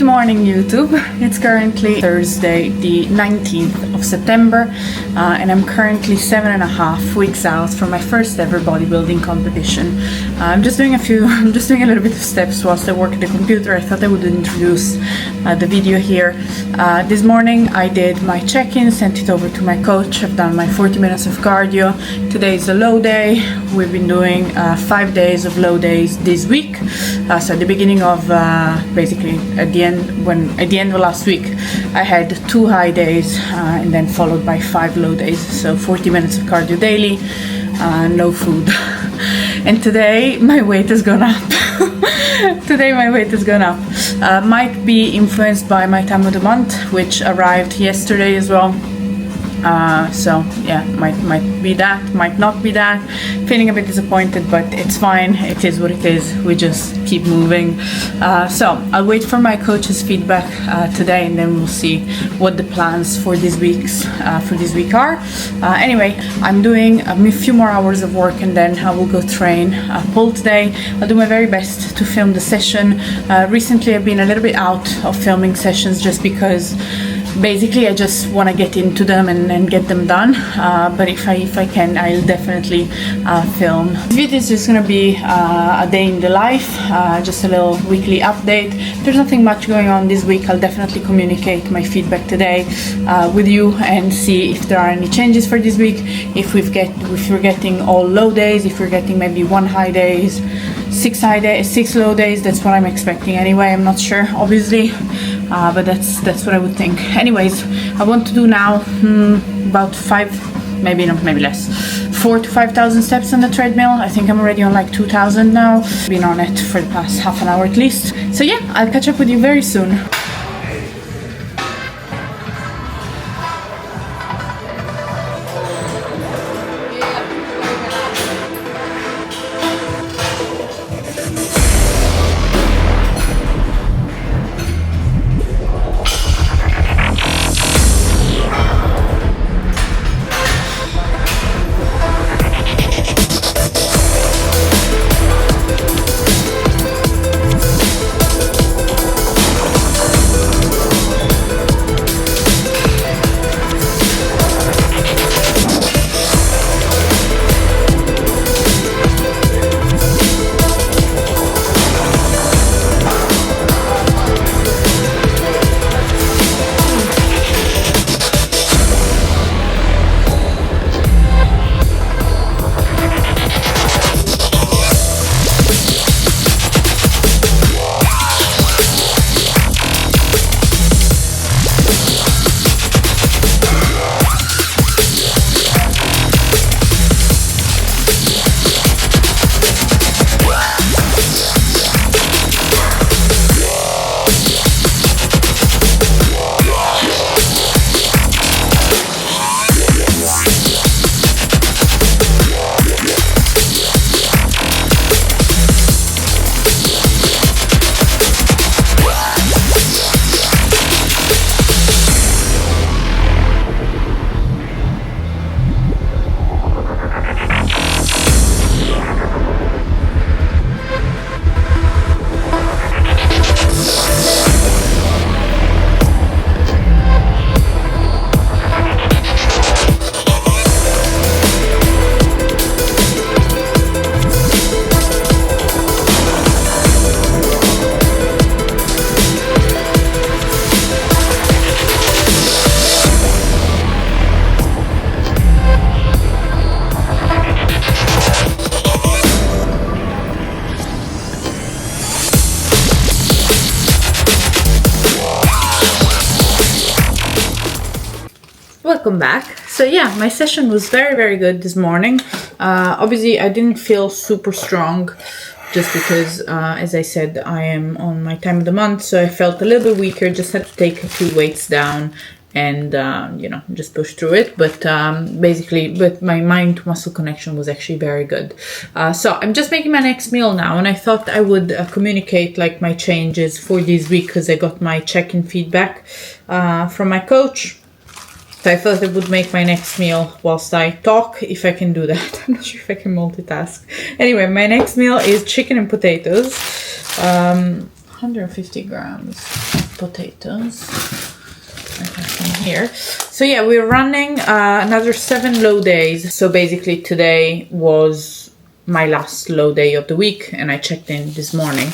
morning, YouTube. It's currently Thursday, the 19th of September, and I'm currently 7.5 weeks out from my first ever bodybuilding competition. I'm just doing a little bit of steps whilst I work at the computer. I thought I would introduce the video here. This morning I did my check-in, sent it over to my coach. I've done my 40 minutes of cardio. Today is a low day. We've been doing 5 days of low days this week. So at the beginning of basically at the end of last week, I had 2 high days and then followed by 5 low days. So 40 minutes of cardio daily, no food. And today my weight has gone up. Today my weight has gone up. Might be influenced by my time of the month, which arrived yesterday as well. So yeah, might be that, might not be that. Feeling a bit disappointed, but it's fine. It is what it is. We just keep moving. So I'll wait for my coach's feedback today, and then we'll see what the plans for this week are. Anyway, I'm doing a few more hours of work, and then I will go train pull today. I'll do my very best to film the session. Recently, I've been a little bit out of filming sessions just because basically I just want to get into them and get them done, but if I can, I'll definitely film. This video is just going to be a day in the life, just a little weekly update. There's nothing much going on this week. I'll definitely communicate my feedback today with you and see if there are any changes for this week, if we're getting all low days, if we're getting maybe 1 high days, 6 low days. That's what I'm expecting anyway. I'm not sure, obviously, but that's what I would think. Anyways, I want to do now about 4 to 5,000 steps on the treadmill. I think I'm already on like 2,000 now. Been on it for the past half an hour at least. So yeah, I'll catch up with you very soon. Welcome back. So yeah, my session was very good this morning. Obviously I didn't feel super strong just because as I said, I am on my time of the month, so I felt a little bit weaker. Just had to take a few weights down and just push through it, but my mind to muscle connection was actually very good. So I'm just making my next meal now, and I thought I would communicate like my changes for this week because I got my check-in feedback from my coach. So I thought I would make my next meal whilst I talk, if I can do that. I'm not sure if I can multitask. Anyway, my next meal is chicken and potatoes. 150 grams. potatoes. I have some here. So yeah, we're running another 7 low days. So basically today was my last low day of the week, and I checked in this morning.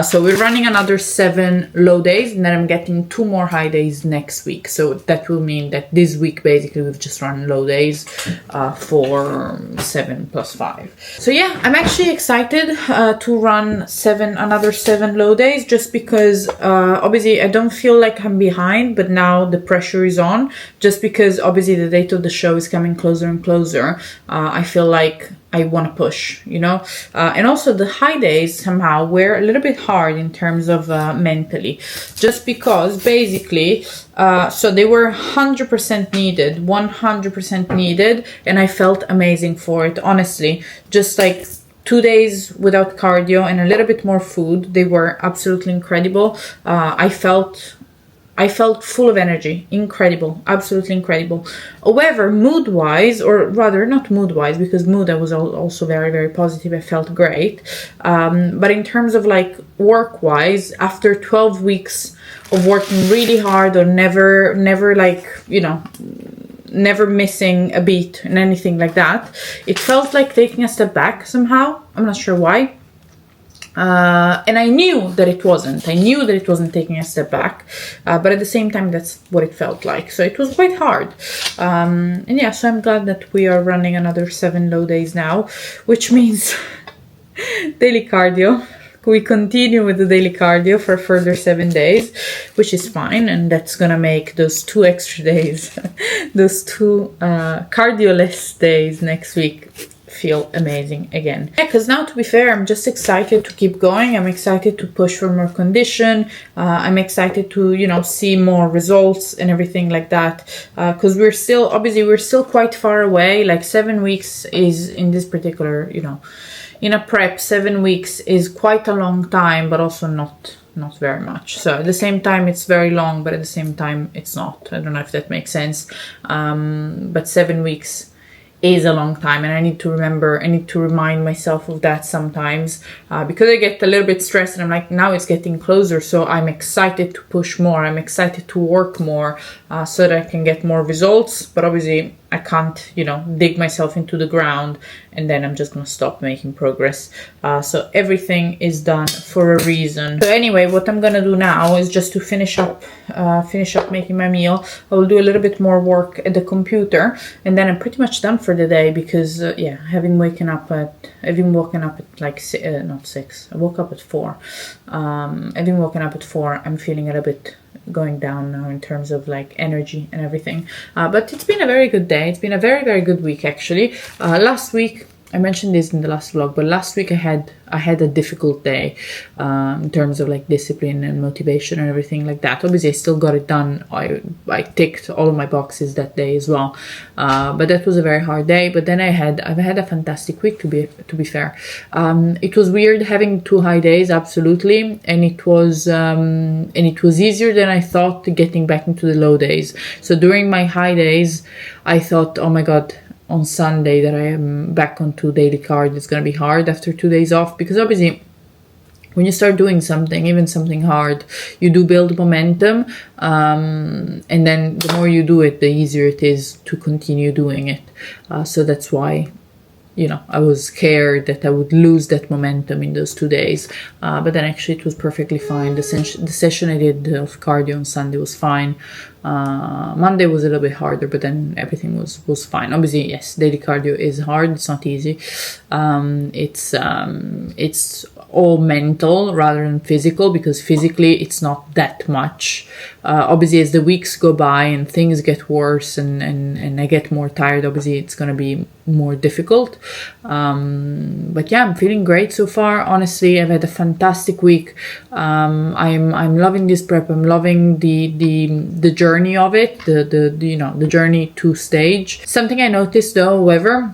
So we're running another 7 low days, and then I'm getting 2 more high days next week. So that will mean that this week basically we've just run low days for 7 plus 5. So yeah, I'm actually excited to run another 7 low days, just because obviously I don't feel like I'm behind, but now the pressure is on, just because obviously the date of the show is coming closer and closer. I feel like I want to push, you know, and also the high days somehow were a little bit hard in terms of mentally, just because basically, so they were 100% needed, 100% needed, and I felt amazing for it, honestly. Just like 2 days without cardio and a little bit more food, they were absolutely incredible. I felt full of energy, incredible, absolutely incredible. However, mood-wise, or rather not mood-wise, because mood I was also very, very positive, I felt great. But in terms of like work-wise, after 12 weeks of working really hard or never like, you know, never missing a beat and anything like that, it felt like taking a step back somehow. I'm not sure why. And I knew that it wasn't. I knew that it wasn't taking a step back, but at the same time, that's what it felt like. So it was quite hard. And yeah, so I'm glad that we are running another 7 low days now, which means daily cardio. We continue with the daily cardio for a further 7 days, which is fine. And that's going to make those 2 extra days, those 2 cardio-less days next week feel amazing again. Yeah, because now, to be fair, I'm just excited to keep going. I'm excited to push for more condition. I'm excited to, you know, see more results and everything like that. Because we're still quite far away. Like 7 weeks is, in this particular, you know, in a prep, 7 weeks is quite a long time, but also not very much. So at the same time, it's very long, but at the same time, it's not. I don't know if that makes sense. But 7 weeks is a long time, and I need to remind myself of that sometimes, because I get a little bit stressed and I'm like, now it's getting closer, so I'm excited to push more, I'm excited to work more, so that I can get more results. But obviously I can't, you know, dig myself into the ground and then I'm just gonna stop making progress. So everything is done for a reason. So anyway, what I'm gonna do now is just to finish up making my meal. I will do a little bit more work at the computer, and then I'm pretty much done for the day, because yeah, having woken up at like not 6, I woke up at 4. Having woken up at 4, I'm feeling a little bit going down now in terms of like energy and everything, but it's been a very good day. It's been a very, very good week actually. Last week, I mentioned this in the last vlog, but last week I had a difficult day in terms of like discipline and motivation and everything like that. Obviously, I still got it done. I ticked all of my boxes that day as well, but that was a very hard day. But then I've had a fantastic week, to be fair. It was weird having 2 high days, absolutely, and it was easier than I thought getting back into the low days. So during my high days, I thought, oh my god, on Sunday that I am back onto daily cardio, it's going to be hard after 2 days off, because obviously when you start doing something, even something hard, you do build momentum, and then the more you do it, the easier it is to continue doing it. So that's why, you know, I was scared that I would lose that momentum in those 2 days, but then actually it was perfectly fine. The session I did of cardio on Sunday was fine. Monday was a little bit harder, but then everything was fine. Obviously, yes, daily cardio is hard. It's not easy. It's all mental rather than physical, because physically it's not that much. Obviously, as the weeks go by and things get worse and I get more tired, obviously it's going to be more difficult. But yeah, I'm feeling great so far. Honestly, I've had a fantastic week. I'm loving this prep. I'm loving the journey of it, the journey to stage. Something I noticed though, however,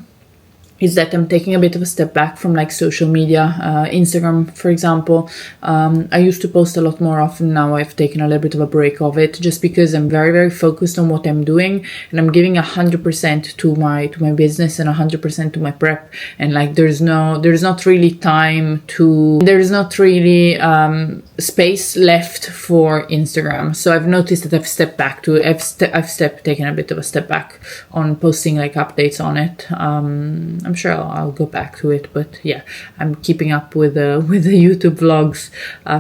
is that I'm taking a bit of a step back from like social media, Instagram, for example. I used to post a lot more often. Now I've taken a little bit of a break of it, just because I'm very, very focused on what I'm doing, and I'm giving 100% to my business and 100% to my prep. And like there's not really space left for Instagram. So I've noticed that I've stepped back to taken a bit of a step back on posting like updates on it. I'm sure I'll go back to it, but yeah, I'm keeping up with the YouTube vlogs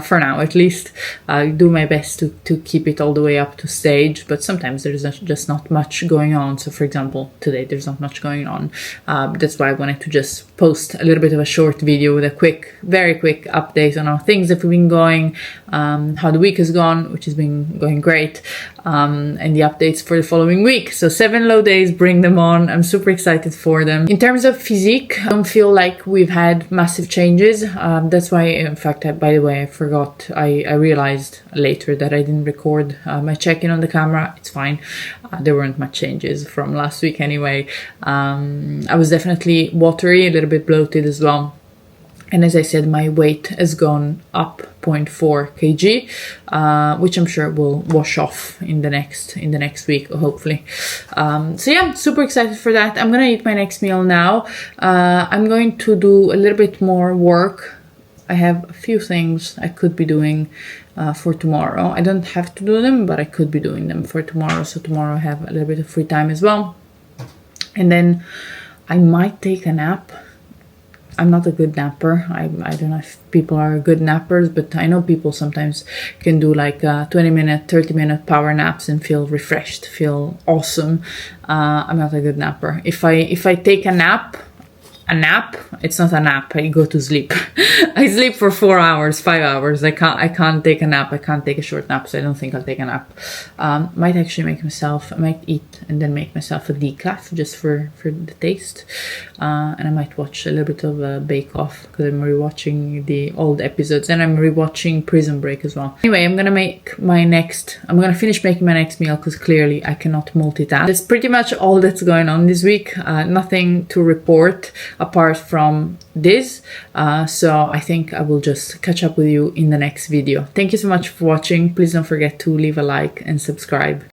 for now, at least. I do my best to keep it all the way up to stage, but sometimes there's just not much going on. So for example, today there's not much going on. That's why I wanted to just post a little bit of a short video with a very quick update on how things have been going, how the week has gone, which has been going great, and the updates for the following week. So 7 low days, bring them on. I'm super excited for them. In terms of physique, I don't feel like we've had massive changes. That's why, in fact, by the way, I forgot. I realized later that I didn't record my check-in on the camera. It's fine. There weren't much changes from last week anyway. I was definitely watery, a little bit bloated as well. And as I said, my weight has gone up 0.4 kg, which I'm sure will wash off in the next week, hopefully. So yeah, super excited for that. I'm gonna eat my next meal now. I'm going to do a little bit more work. I have a few things I could be doing for tomorrow. I don't have to do them, but I could be doing them for tomorrow. So tomorrow I have a little bit of free time as well. And then I might take a nap. I'm not a good napper. I don't know if people are good nappers, but I know people sometimes can do like 20-minute, 30-minute power naps and feel refreshed, feel awesome. I'm not a good napper. If I take a nap, it's not a nap. I go to sleep. I sleep for 4 hours, 5 hours. I can't take a nap. I can't take a short nap, so I don't think I'll take a nap. I might eat and then make myself a decaf just for the taste. And I might watch a little bit of Bake Off, because I'm rewatching the old episodes, and I'm rewatching Prison Break as well. Anyway, I'm gonna finish making my next meal, because clearly I cannot multitask. That's pretty much all that's going on this week. Nothing to report apart from this. So I think I will just catch up with you in the next video. Thank you so much for watching. Please don't forget to leave a like and subscribe.